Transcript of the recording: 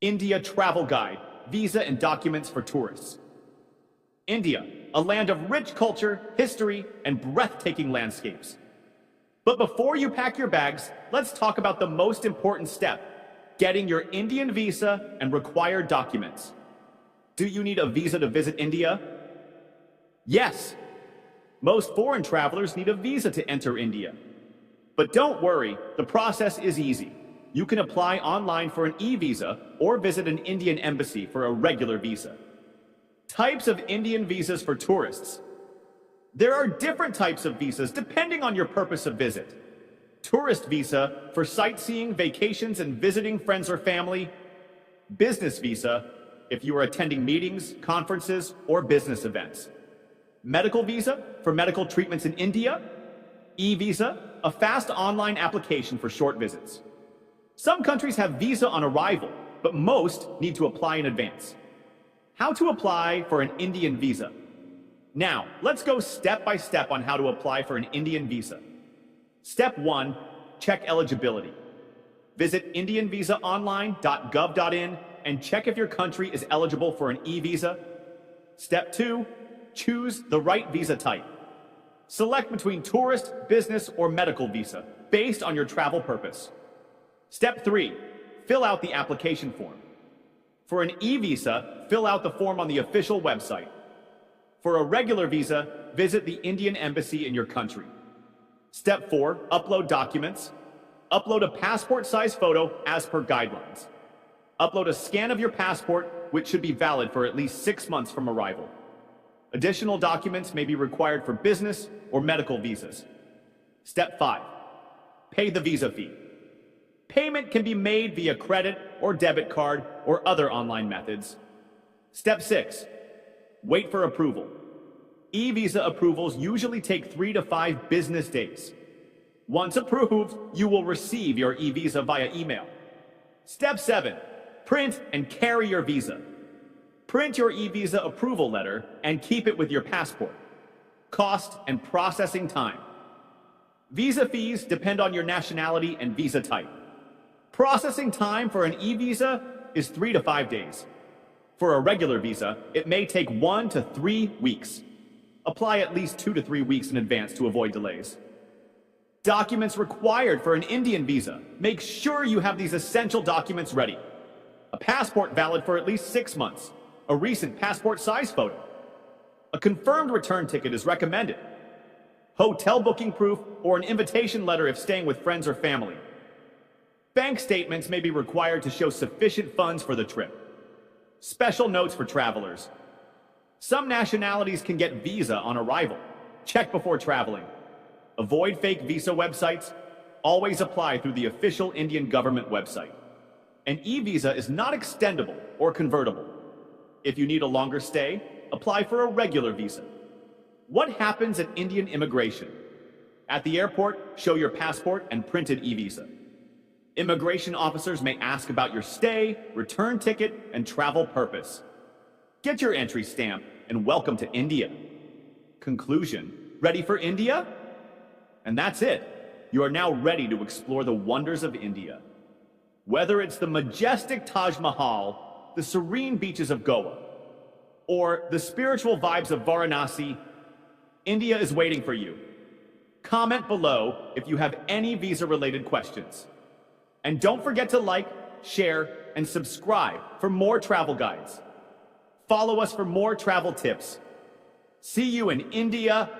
India Travel Guide, Visa and Documents for Tourists. India, a land of rich culture, history, and breathtaking landscapes. But before you pack your bags, let's talk about the most important step, getting your Indian visa and required documents. Do you need a visa to visit India? Yes. Most foreign travelers need a visa to enter India. But don't worry, the process is easy. You can apply online for an e-visa or visit an Indian embassy for a regular visa. Types of Indian visas for tourists. There are different types of visas depending on your purpose of visit. Tourist visa for sightseeing, vacations, and visiting friends or family. Business visa if you are attending meetings, conferences, or business events. Medical visa for medical treatments in India. E-visa, a fast online application for short visits. Some countries have visa on arrival, but most need to apply in advance. How to apply for an Indian visa. Now, let's go step by step on how to apply for an Indian visa. Step 1. Check eligibility. Visit indianvisaonline.gov.in and check if your country is eligible for an e-visa. Step 2. Choose the right visa type. Select between tourist, business, or medical visa based on your travel purpose. Step 3. Fill out the application form. For an e-visa, fill out the form on the official website. For a regular visa, visit the Indian embassy in your country. Step 4. Upload documents. Upload a passport-size photo as per guidelines. Upload a scan of your passport, which should be valid for at least 6 months from arrival. Additional documents may be required for business or medical visas. Step 5. Pay the visa fee. Payment can be made via credit or debit card or other online methods. Step 6. Wait for approval. E-visa approvals usually take 3 to 5 business days. Once approved, you will receive your e-visa via email. Step 7. Print and carry your visa. Print your e-visa approval letter and keep it with your passport. Cost and processing time. Visa fees depend on your nationality and visa type. Processing time for an e-visa is 3 to 5 days. For a regular visa, it may take 1 to 3 weeks. Apply at least 2 to 3 weeks in advance to avoid delays. Documents required for an Indian visa. Make sure you have these essential documents ready. A passport valid for at least 6 months. A recent passport-size photo. A confirmed return ticket is recommended. Hotel booking proof or an invitation letter if staying with friends or family. Bank statements may be required to show sufficient funds for the trip. Special notes for travelers. Some nationalities can get visa on arrival. Check before traveling. Avoid fake visa websites. Always apply through the official Indian government website. An e-visa is not extendable or convertible. If you need a longer stay, apply for a regular visa. What happens at Indian immigration? At the airport, show your passport and printed e-visa. Immigration officers may ask about your stay, return ticket, and travel purpose. Get your entry stamp and welcome to India. Conclusion: ready for India? And that's it. You are now ready to explore the wonders of India. Whether it's the majestic Taj Mahal, the serene beaches of Goa, or the spiritual vibes of Varanasi, India is waiting for you. Comment below if you have any visa-related questions. And don't forget to like, share, and subscribe for more travel guides. Follow us for more travel tips. See you in India